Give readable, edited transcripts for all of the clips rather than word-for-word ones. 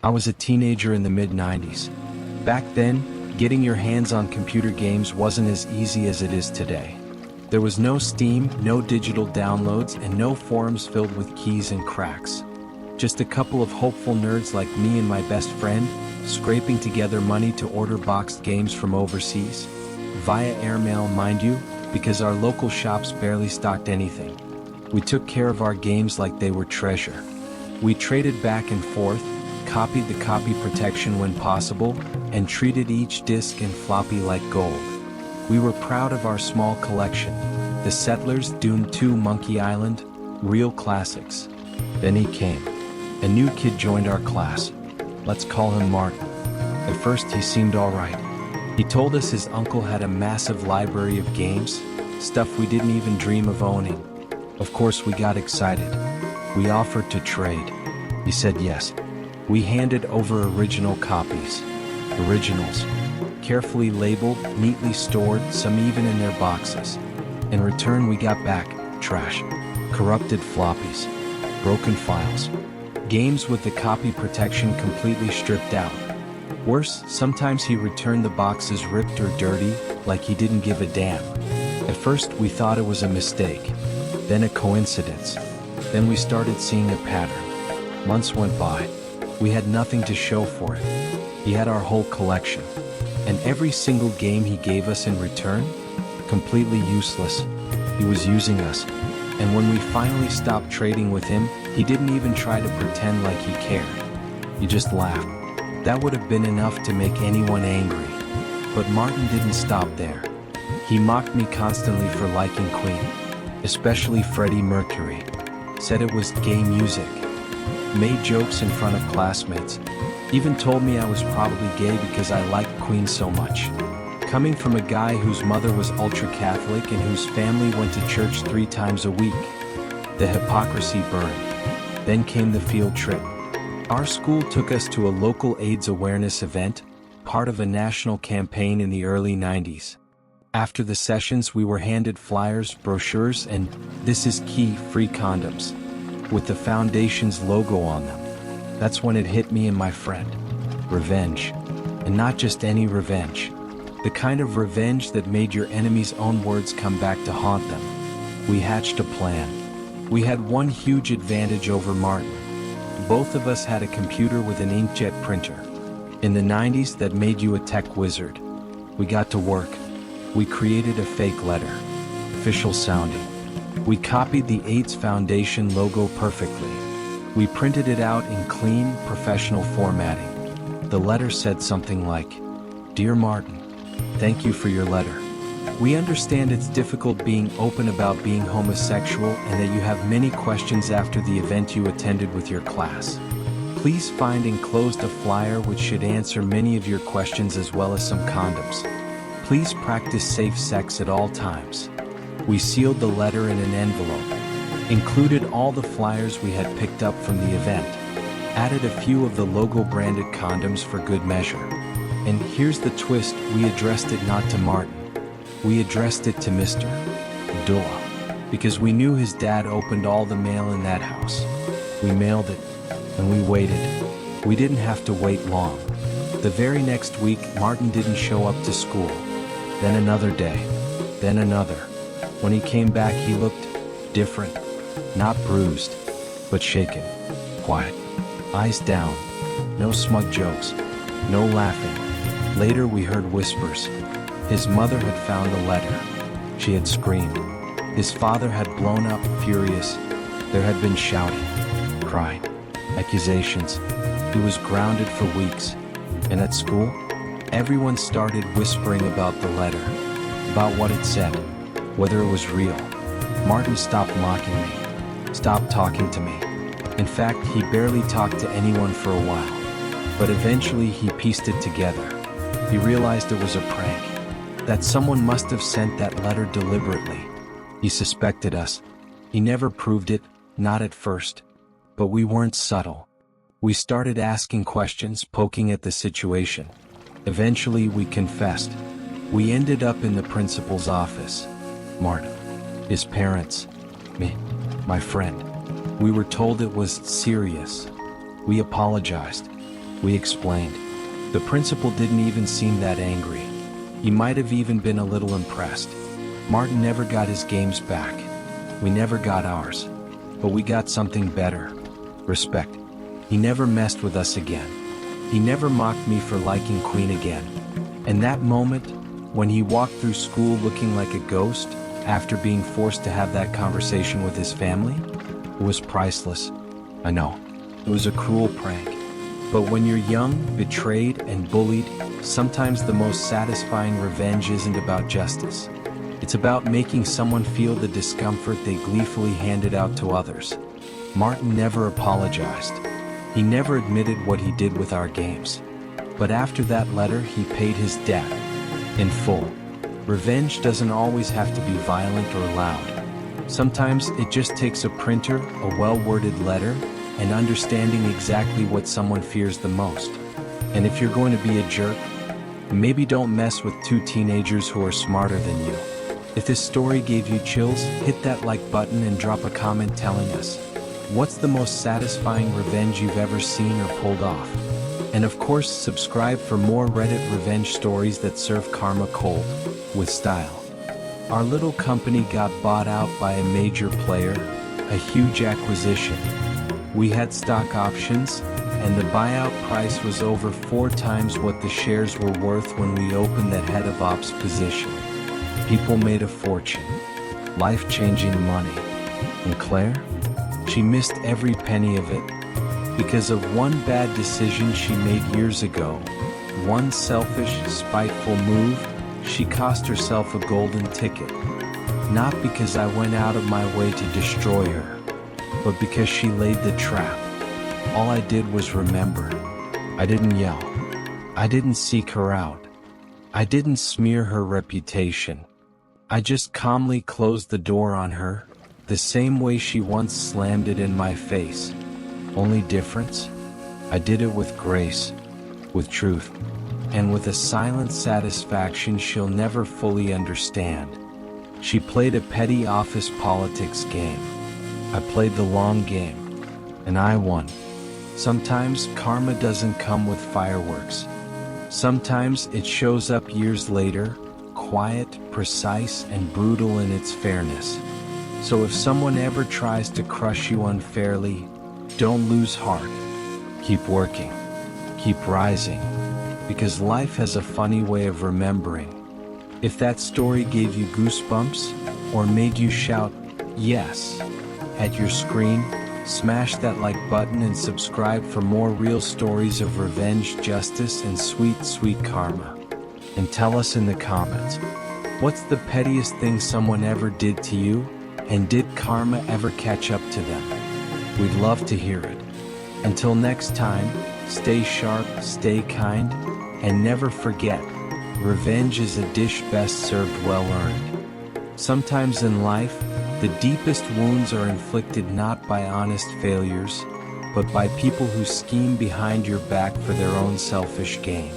I was a teenager in the mid-90s. Back then, getting your hands on computer games wasn't as easy as it is today. There was no Steam, no digital downloads, and no forums filled with keys and cracks. Just a couple of hopeful nerds like me and my best friend, scraping together money to order boxed games from overseas. Via airmail, mind you, because our local shops barely stocked anything. We took care of our games like they were treasure. We traded back and forth, copied the copy protection when possible, and treated each disc and floppy like gold. We were proud of our small collection. The Settlers, Doom 2, Monkey Island, real classics. Then he came. A new kid joined our class. Let's call him Martin. At first he seemed alright. He told us his uncle had a massive library of games, stuff we didn't even dream of owning. Of course we got excited. We offered to trade. He said yes. We handed over original copies. Originals. Carefully labeled, neatly stored, some even in their boxes. In return we got back trash. Corrupted floppies. Broken files. Games with the copy protection completely stripped out. Worse, sometimes he returned the boxes ripped or dirty, like he didn't give a damn. At first we thought it was a mistake, then a coincidence. Then we started seeing a pattern. Months went by. We had nothing to show for it. He had our whole collection. And every single game he gave us in return? Completely useless. He was using us. And when we finally stopped trading with him, he didn't even try to pretend like he cared. He just laughed. That would have been enough to make anyone angry. But Martin didn't stop there. He mocked me constantly for liking Queen, especially Freddie Mercury. Said it was gay music. Made jokes in front of classmates. Even told me I was probably gay because I liked Queen so much. Coming from a guy whose mother was ultra-Catholic and whose family went to church 3 times a week. The hypocrisy burned. Then came the field trip. Our school took us to a local AIDS awareness event, part of a national campaign in the early 90s. After the sessions we were handed flyers, brochures, and, this is key, free condoms. With the foundation's logo on them. That's when it hit me and my friend. Revenge. And not just any revenge. The kind of revenge that made your enemy's own words come back to haunt them. We hatched a plan. We had one huge advantage over Martin. Both of us had a computer with an inkjet printer. In the 90s that made you a tech wizard. We got to work. We created a fake letter. Official sounding. We copied the AIDS Foundation logo perfectly. We printed it out in clean, professional formatting. The letter said something like, "Dear Martin, thank you for your letter. We understand it's difficult being open about being homosexual and that you have many questions after the event you attended with your class. Please find enclosed a flyer which should answer many of your questions as well as some condoms. Please practice safe sex at all times." We sealed the letter in an envelope, included all the flyers we had picked up from the event, added a few of the logo-branded condoms for good measure. And here's the twist, we addressed it not to Martin. We addressed it to Mr. Duh, because we knew his dad opened all the mail in that house. We mailed it, and we waited. We didn't have to wait long. The very next week, Martin didn't show up to school. Then another day. Then another. When he came back, he looked different. Not bruised, but shaken. Quiet. Eyes down. No smug jokes. No laughing. Later we heard whispers. His mother had found the letter. She had screamed. His father had blown up, furious. There had been shouting, crying, accusations. He was grounded for weeks. And at school, everyone started whispering about the letter, about what it said, whether it was real. Martin stopped mocking me, stopped talking to me. In fact, he barely talked to anyone for a while. But eventually he pieced it together. He realized it was a prank, that someone must have sent that letter deliberately. He suspected us. He never proved it, not at first. But we weren't subtle. We started asking questions, poking at the situation. Eventually we confessed. We ended up in the principal's office. Martin, his parents, me, my friend. We were told it was serious. We apologized. We explained. The principal didn't even seem that angry. He might have even been a little impressed. Martin never got his games back. We never got ours. But we got something better. Respect. He never messed with us again. He never mocked me for liking Queen again. And that moment, when he walked through school looking like a ghost, after being forced to have that conversation with his family, it was priceless. I know. It was a cruel prank. But when you're young, betrayed, and bullied, sometimes the most satisfying revenge isn't about justice. It's about making someone feel the discomfort they gleefully handed out to others. Martin never apologized. He never admitted what he did with our games. But after that letter, he paid his debt. In full. Revenge doesn't always have to be violent or loud. Sometimes it just takes a printer, a well-worded letter, and understanding exactly what someone fears the most. And if you're going to be a jerk, maybe don't mess with two teenagers who are smarter than you. If this story gave you chills, hit that like button and drop a comment telling us, what's the most satisfying revenge you've ever seen or pulled off? And of course, subscribe for more Reddit revenge stories that serve karma cold, with style. Our little company got bought out by a major player, a huge acquisition. We had stock options, and the buyout price was over 4 times what the shares were worth when we opened the head of ops position. People made a fortune, life-changing money. And Claire? She missed every penny of it. Because of one bad decision she made years ago, one selfish, spiteful move, she cost herself a golden ticket. Not because I went out of my way to destroy her, but because she laid the trap. All I did was remember. I didn't yell. I didn't seek her out. I didn't smear her reputation. I just calmly closed the door on her, the same way she once slammed it in my face. Only difference? I did it with grace, with truth, and with a silent satisfaction she'll never fully understand. She played a petty office politics game. I played the long game, and I won. Sometimes karma doesn't come with fireworks. Sometimes it shows up years later, quiet, precise, and brutal in its fairness. So if someone ever tries to crush you unfairly, don't lose heart. Keep working. Keep rising. Because life has a funny way of remembering. If that story gave you goosebumps, or made you shout, yes, at your screen, smash that like button and subscribe for more real stories of revenge, justice, and sweet, sweet karma. And tell us in the comments, what's the pettiest thing someone ever did to you, and did karma ever catch up to them? We'd love to hear it. Until next time, stay sharp, stay kind, and never forget, revenge is a dish best served well earned. Sometimes in life, the deepest wounds are inflicted not by honest failures, but by people who scheme behind your back for their own selfish gain.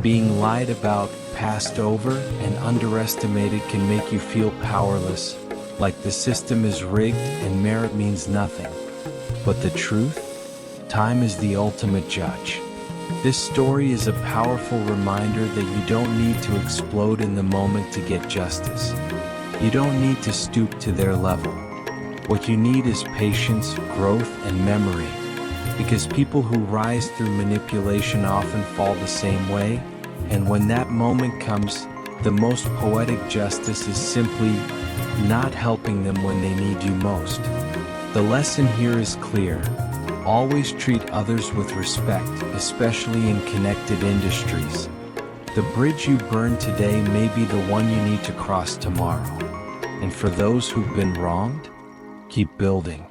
Being lied about, passed over, and underestimated can make you feel powerless, like the system is rigged and merit means nothing. But the truth? Time is the ultimate judge. This story is a powerful reminder that you don't need to explode in the moment to get justice. You don't need to stoop to their level. What you need is patience, growth, and memory. Because people who rise through manipulation often fall the same way, and when that moment comes, the most poetic justice is simply not helping them when they need you most. The lesson here is clear. Always treat others with respect, especially in connected industries. The bridge you burn today may be the one you need to cross tomorrow. And for those who've been wronged, keep building,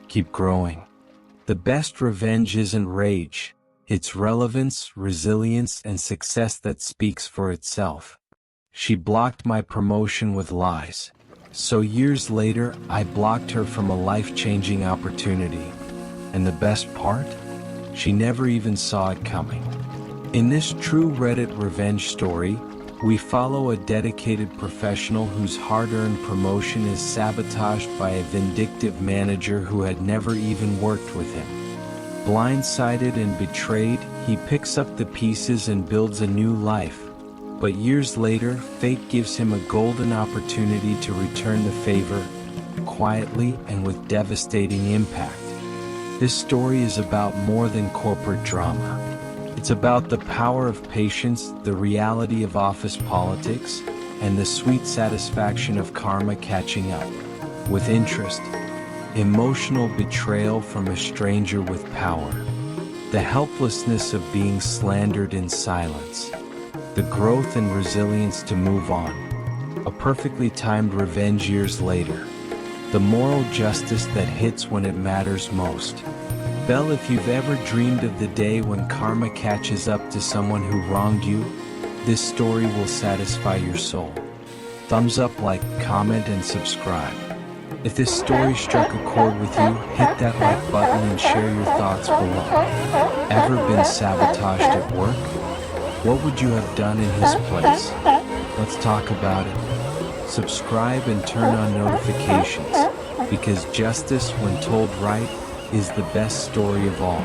keep growing. The best revenge isn't rage, it's relevance, resilience, and success that speaks for itself. She blocked my promotion with lies. So years later, I blocked her from a life-changing opportunity. And the best part? She never even saw it coming. In this true Reddit revenge story, we follow a dedicated professional whose hard-earned promotion is sabotaged by a vindictive manager who had never even worked with him. Blindsided and betrayed, He picks up the pieces and builds a new life. But years later, fate gives him a golden opportunity to return the favor, quietly and with devastating impact. This story is about more than corporate drama. It's about the power of patience, the reality of office politics, and the sweet satisfaction of karma catching up with interest. Emotional betrayal from a stranger with power. The helplessness of being slandered in silence. The growth and resilience to move on. A perfectly timed revenge years later. The moral justice that hits when it matters most. Belle, if you've ever dreamed of the day when karma catches up to someone who wronged you, this story will satisfy your soul. Thumbs up, like, comment, and subscribe. If this story struck a chord with you, hit that like button and share your thoughts below. Ever been sabotaged at work? What would you have done in his place? Let's talk about it. Subscribe and turn on notifications, because justice, when told right, is the best story of all.